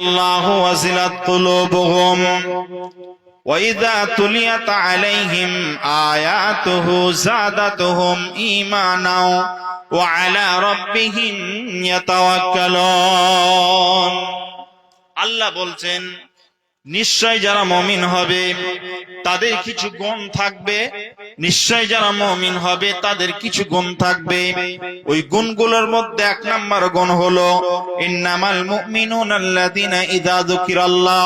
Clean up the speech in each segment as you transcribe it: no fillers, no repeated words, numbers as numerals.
আল্লাহু ওয়াজিলাত কুলুবুহুম ওয়া ইযা তুলিয়াত আলাইহিম আয়াতুহু যাদাতুহুম ঈমানাও ওয়া আলা রাব্বিহিম ইয়াতাওয়াক্কালুন। আল্লাহ বলছেন, নিশ্চয় যারা মুমিন হবে তাদের কিছু গুণ থাকবে, নিশ্চয় যারা মুমিন হবে তাদের কিছু গুণ থাকবে। ওই গুণগুলোর মধ্যে এক নাম্বার গুণ হলো ইন্নামাল মুমিনুনা আল্লাযীনা ইযা যুকিরাল্লাহ,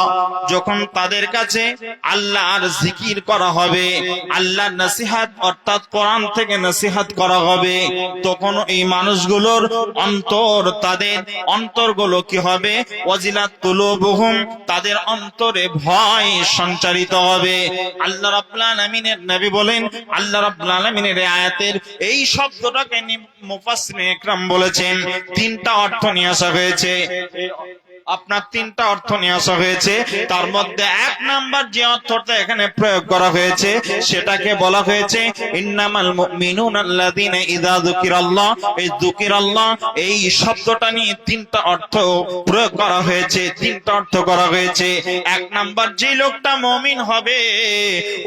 যখন তাদের কাছে আল্লাহর জিকির করা হবে, আল্লাহর নসিহত অর্থাৎ কোরআন থেকে নসিহত করা হবে, তখন এই মানুষগুলোর অন্তর, তাদের অন্তরগুলো কি হবে? ওয়াজিলাত কুলুবুহুম, তাদের অন্তরে ভয় সঞ্চারিত হবে। আল্লাহ রাব্বুল আলামিনের নবী বলেন, আল্লাহ রাব্বুল আলামিনের এই আয়াতের এই শব্দটাকে মুফাসসিরিন ইকরাম বলেছেন তিনটা অর্থ নিয়ে আসা হয়েছে। আপনার তিনটা অর্থ নিয়ে আসা হয়েছে, তার মধ্যে এক নাম্বার যে অর্থটা এখানে প্রয়োগ করা হয়েছে সেটাকে বলা হয়েছে ইন্নামাল মুমিনুনা আল্লাযীনা ইযা যুকিরাল্লাহ। এই যুকিরাল্লাহ এই শব্দটা নিয়ে তিনটা অর্থ প্রয়োগ করা হয়েছে, তিনটা অর্থ করা হয়েছে। এক নাম্বার, যে লোকটা মুমিন হবে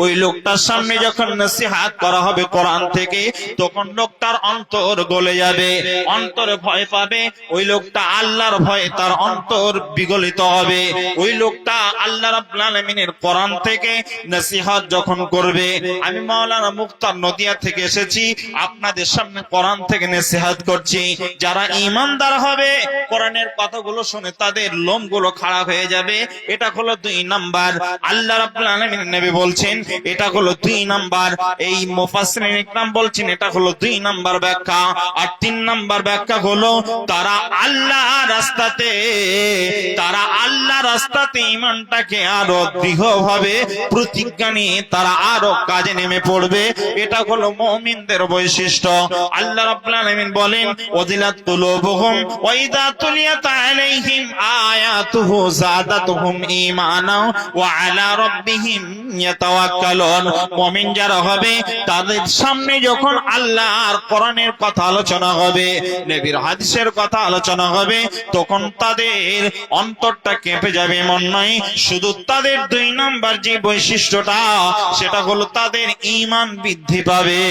ওই লোকটার সামনে যখন নসিহত করা হবে কোরআন থেকে, তখন লোকটার অন্তর গলে যাবে, অন্তরে ভয় পাবে। ওই লোকটা আল্লাহর ভয়ে তার অন্তর বিগলিত হবে। ওই লোকটা আল্লাহ রাব্বুল আলামিনের কোরআন থেকে নসিহত যখন করবে, আমি মাওলানা মুক্তার নদিয়া থেকে এসেছি, আপনাদের সামনে কোরআন থেকে নসিহত করছি। যারা ঈমানদার হবে কোরআনের কথাগুলো শুনে তাদের লোমগুলো খাড়া হয়ে যাবে। এটা হলো দুই নাম্বার। আল্লাহ রাব্বুল আলামিনের নবী বলছেন এটা হলো দুই নাম্বার। এই মুফাসসিরিন ইকরাম বলছেন এটা হলো দুই নাম্বার ব্যাখ্যা। আর তিন নাম্বার ব্যাখ্যা হলো তারা আল্লাহ রাস্তাতে ঈমানটাকে আরো দৃঢ়ভাবে প্রতিজ্ঞা নিয়ে তারা আরো কাজে নেমে পড়বে। এটা হলো মুমিনদের বৈশিষ্ট্য। আল্লাহ রাব্বুল আলামিন বলেন ওয়াজিলাত কুলুবুহুম ওয়া ইযা তুলিয়াত আলাইহিম আয়াতুহু যাদাতুহুম ঈমানাও ওয়া আলা রাব্বিহিম ইয়াতাওয়াক্কালুন। মুমিন যারা হবে তাদের সামনে যখন আল্লাহর কোরআনের কথা আলোচনা হবে, নবীর হাদিসের কথা আলোচনা হবে, তখন তাদের অন্তরটা কেঁপে যাবে। এমন নয়, শুধু তাদের দুই নাম্বার যে বৈশিষ্ট্যটা সেটা হলো তাদের ঈমান বৃদ্ধি পাবে।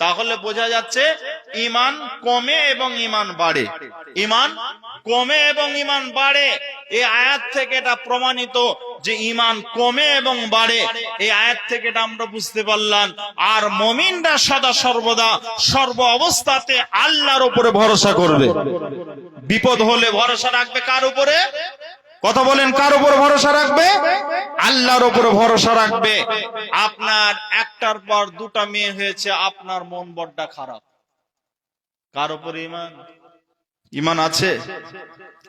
তাহলে বোঝা যাচ্ছে ঈমান কমে এবং ঈমান বাড়ে, ঈমান কমে এবং ঈমান বাড়ে। এই আয়াত থেকে এটা প্রমাণিত যে ঈমান কমে এবং বাড়ে। এই আয়াত থেকে এটা আমরা বুঝতে পারলাম। আর মুমিনরা সদা সর্বদা সর্ব অবস্থাতে আল্লাহর উপরে ভরসা করবে। বিপদ হলে ভরসা রাখবে কার উপরে? কথা বলেন, কার উপর ভরসা রাখবে? আল্লাহর উপর ভরসা রাখবে। আপনার একটার পর দুটা মেয়ে হয়েছে, আপনার মন বড্ড খারাপ, কার উপর ঈমান? ঈমান আছে?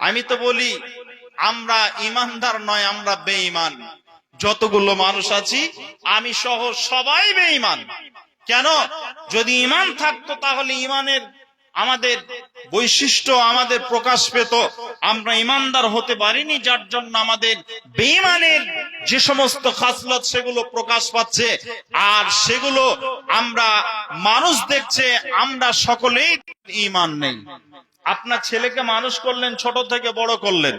আমি তো বলি আমরা ঈমানদার নয়, আমরা বেঈমান। যতগুলো মানুষ আছি আমি সহ সবাই বেঈমান। কেন? যদি ঈমান থাকতো তাহলে ঈমানের আমাদের বৈশিষ্ট্য আমাদের প্রকাশ পেত। আমরা ঈমানদার হতে পারিনি, যার জন্য আমাদের বেঈমানের যে সমস্ত খাসলত সেগুলো প্রকাশ পাচ্ছে। আর সেগুলো আমরা মানুষ দেখছে, আমরা সকলেই ঈমান নেই। আপনার ছেলেকে মানুষ করলেন, ছোট থেকে বড় করলেন,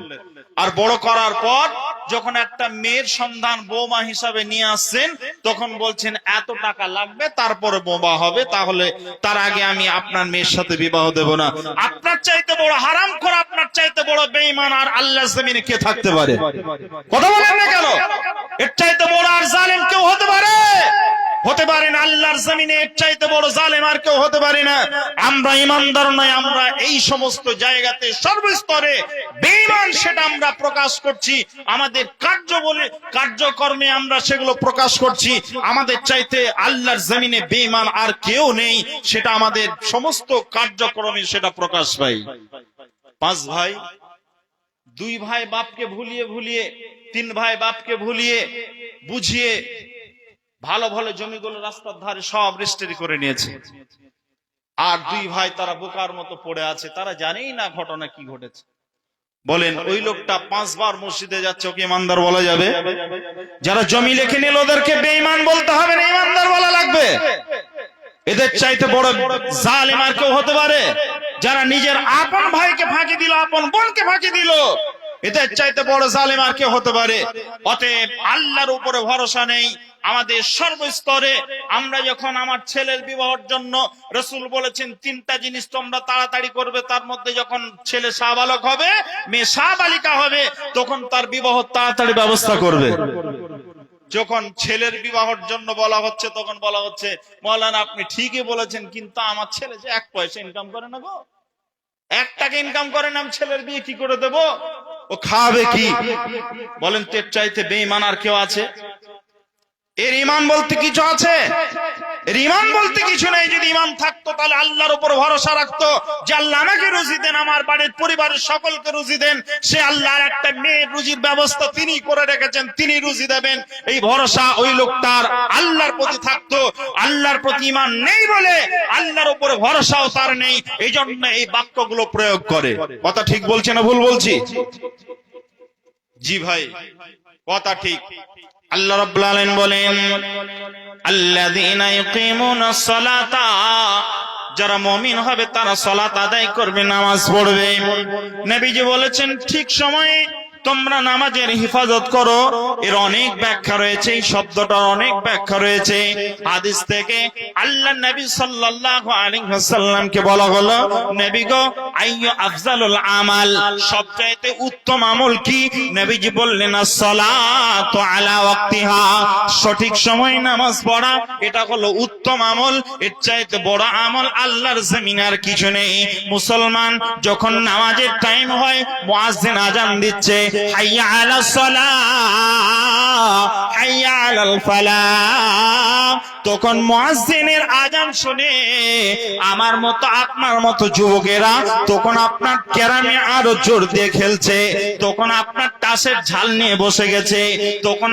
আর বড় করার পর যখন একটা মেয়ের সন্ধান বৌমা হিসাবে নিয়ে আসছেন, তখন বলছেন এত টাকা লাগবে তারপরে বৌমা হবে, তাহলে তার আগে আমি আপনার মেয়ের সাথে বিবাহ দেব না। আপনার চাইতে বড় হারামখোর, আপনার চাইতে বড় বেঈমান আর আল্লাহর জমিনে কে থাকতে পারে? কথা বলেন না কেন? এর চাইতে বড় আর জালেম কেউ হতে পারে? হতে পারে না। আল্লাহর জমিনে এর চাইতে বড় জালেম আর কেউ হতে পারে না। আমরা ঈমানদার নয়, আমরা এই সমস্ত জায়গাতে সর্বস্তরে বেঈমান, সেটা আমরা প্রকাশ করছি। আমাদের কার্যকর্মে আমরা সেগুলো প্রকাশ করছি। আমাদের চাইতে আল্লাহর জমিনে বেঈমান আর কেউ নেই, সেটা আমাদের সমস্ত কার্যক্রমে সেটা প্রকাশ পাই। পাঁচ ভাই, দুই ভাই বাপকে ভুলিয়ে ভুলিয়ে, তিন ভাই বাপকে ভুলিয়ে বুঝিয়ে ভালো ভালো জমিগুলো রাস্তার ধারে সব রেজিস্ট্রি করে নিয়েছে। আর দুই ভাই তারা বোকার মতো পড়ে আছে, তারা জানেই না ঘটনা কি ঘটেছে। বলেন ওই লোকটা 5 বার মসজিদে যাচ্ছে, ওকে ইমানদার বলা যাবে? যারা জমি লিখে নিল ওদেরকে বেঈমান বলতে হবে না, ইমানদার বলা লাগবে। এদের চাইতে বড় জালেম আর কেউ হতে পারে? যারা নিজের আপন ভাইকে ফাঁকি দিল, আপন বোনকে ফাঁকি দিল, এদের চাইতে বড় জালেম আর কে হতে পারে? অতএব আল্লাহর উপরে ভরসা নেই আমাদের সর্বস্তরে। আমরা যখন আমার ছেলের বিবাহের জন্য, রাসূল বলেছেন 3টা জিনিস তোমরা তাড়াতাড়ি করবে, তার মধ্যে যখন ছেলে শাহবালক হবে, মেয়ে শাহবালিকা হবে, তখন তার বিবাহ তাড়াতাড়ি ব্যবস্থা করবে। যখন ছেলের বিবাহের জন্য বলা হচ্ছে, তখন বলা হচ্ছে মাওলানা আপনি ঠিকই বলেছেন, কিন্তু আমার ছেলে যে 1 পয়সা ইনকাম করে না গো, 1 টাকা ইনকাম করে না, আমি ছেলের বিয়ে কি করে দেব? ও খাবে কি? বলেন তো এর চাইতে বেঈমান আর কেউ আছে? এর ঈমান বলতে কিছু আছে? এর ঈমান বলতে কিছু নেই। যদি ঈমান থাকতো তাহলে আল্লাহর উপর ভরসা রাখতো যে আল্লাহ আমাকে রুজি দেন, আমার বাড়ির পরিবারের সকলকে রুজি দেন, সে আল্লাহর একটা মেয়ের রুজির ব্যবস্থা তিনি করে রেখেছেন, তিনি রুজি দেবেন, এই ভরসা ওই লোকটার আল্লাহর প্রতি থাকতো। আল্লাহর প্রতি ঈমান নেই বলে আল্লাহর উপরে ভরসাও তার নেই, এই জন্য এই বাক্যগুলো প্রয়োগ করে। কথা ঠিক বলছে না ভুল বলছি? জি ভাই, কথা ঠিক। আল্লাহ রাব্বুল আলামিন বলেন আল্লাযীনা ইয়ুকিমুনাস সালাতা, যারা মুমিন হবে তারা সালাত আদায় করবে, নামাজ পড়বে। নবীজি বলেছেন ঠিক সময়ে তোমরা নামাজের হেফাজত করো। এর অনেক ব্যাখ্যা রয়েছে, এই শব্দটার অনেক ব্যাখ্যা রয়েছে। হাদিস থেকে আল্লাহ নবী সাল্লাল্লাহু আলাইহি ওয়াসাল্লামকে বলা হলো, নবী গো আইয়ু আফজালুল আমাল, সবচাইতে উত্তম আমল কি? নবীজি বললেন as-সালাতু আলা ওয়াক্তিহা, সঠিক সময়ে নামাজ পড়া, এটা হলো উত্তম আমল। এর চাইতে বড় আমল আল্লাহর জমিনে আর কিছু নেই। মুসলমান যখন নামাজের টাইম হয়, মুয়াজ্জিন আযান দিচ্ছে, হাইয়া আলাস সালাহ, হাইয়া আলাল ফালাহ, তখন মুয়াজ্জিনের আযান শুনে আমার মতো আপনার মতো যুবকেরা তখন আপনার ক্যারামে আরো জোর দিয়ে খেলছে, তখন আপনার তাসের ঝাল নিয়ে বসে গেছে, তখন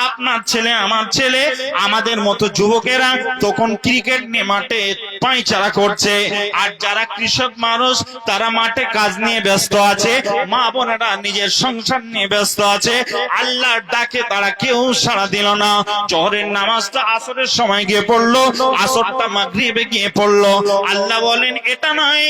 আপনার ছেলে আমার ছেলে আমাদের মতো যুবকেরা তখন ক্রিকেট নিয়ে মাঠে পায়চারা করছে। আর যারা কৃষক মানুষ তারা মাঠে কাজ নিয়ে ব্যস্ত আছে, মা বোনেরা নিজের সংসার নিয়ে ব্যস্ত আছে। আল্লাহর ডাকে তারা কেউ সাড়া দিল না। জোহরের নামাজটা আসরের সময় গিয়ে পড়লো, আসরটা মাগরিবে গিয়ে পড়লো। আল্লাহ বলেন এটা নয়,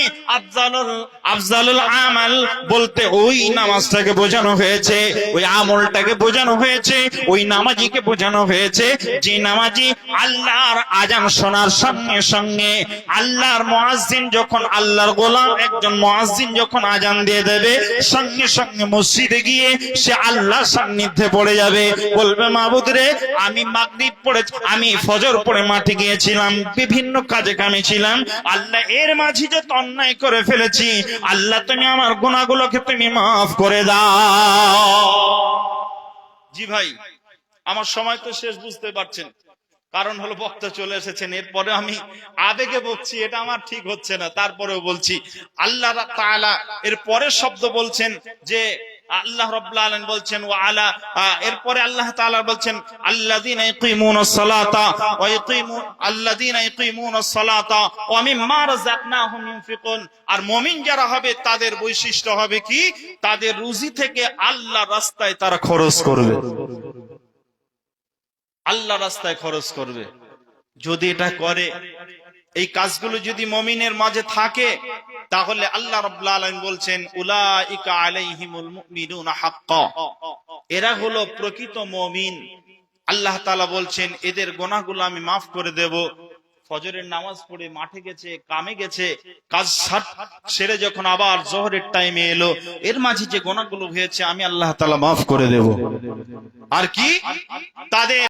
আফজালুল আমাল বলতে ওই নামাজটাকে বোঝানো হয়েছে, ওই আমলটাকে বোঝানো হয়েছে, ওই নামাজিকে বোঝানো হয়েছে যে নামাজি আল্লাহর আযান শোনার সঙ্গে সঙ্গে, আল্লাহর মুয়াজ্জিন যখন, আল্লাহর গোলাম একজন মুয়াজ্জিন যখন আযান দিয়ে দেবে, সঙ্গে সঙ্গে মসজিদে গিয়ে সে আল্লাহর সান্নিধ্যে পড়ে যাবে, বলবে মাবুদ রে আমি মাগরিব পড়ে, আমি ফজর পড়ে মাঠে গিয়েছিলাম, বিভিন্ন কাজে কামে ছিলাম, আল্লাহ এর মাঝে যে অন্যায় করে ফেলেছি, আল্লাহ তুমি আমার গুনাহগুলোকে তুমি মাফ করে দাও। জি ভাই, আমার সময় তো শেষ, বুঝতে পারছেন, কারণ হলো বক্তা চলে এসেছেন, এরপরে আমি আবেগে বলছি, এটা আমার ঠিক হচ্ছে না, তারপরেও বলছি। আল্লাহ তাআলা এর পরের শব্দ বলছেন যে আল্লাহ রাব্বুল আলামিন বলছেন ওয়া আলা, এরপরে আল্লাহ তাআলা বলছেন আল্লাযীনা ইয়াকিমুনাস সালাতা ওয়া ইয়াকিমুনাস সালাতা ওয়া মিম্মা রাযাকনাহুম ইউনফিকুন। আর মুমিন যারা হবে তাদের বৈশিষ্ট্য হবে কি? তাদের রুজি থেকে আল্লাহর রাস্তায় তারা খরচ করবে, আল্লাহ রাস্তায় খরচ করবে। যদি এটা করে, এই কাজগুলো যদি মুমিনের মাঝে থাকে, তাহলে আল্লাহ রাব্বুল আলামিন বলছেন উলাইকা আলাইহিমুল মুমিনুনা হাক্কা, এরা হলো প্রকৃত মুমিন। আল্লাহ তাআলা বলছেন এদের গুনাহগুলো আমি মাফ করে দেব। ফজরের নামাজ পড়ে মাঠে গেছে, কামে গেছে, কাজ সেরে যখন আবার জোহরের টাইমে এলো, এর মাঝে যে গুনাহগুলো হয়েছে আমি আল্লাহ তাআলা মাফ করে দেব। আর কি? তাদের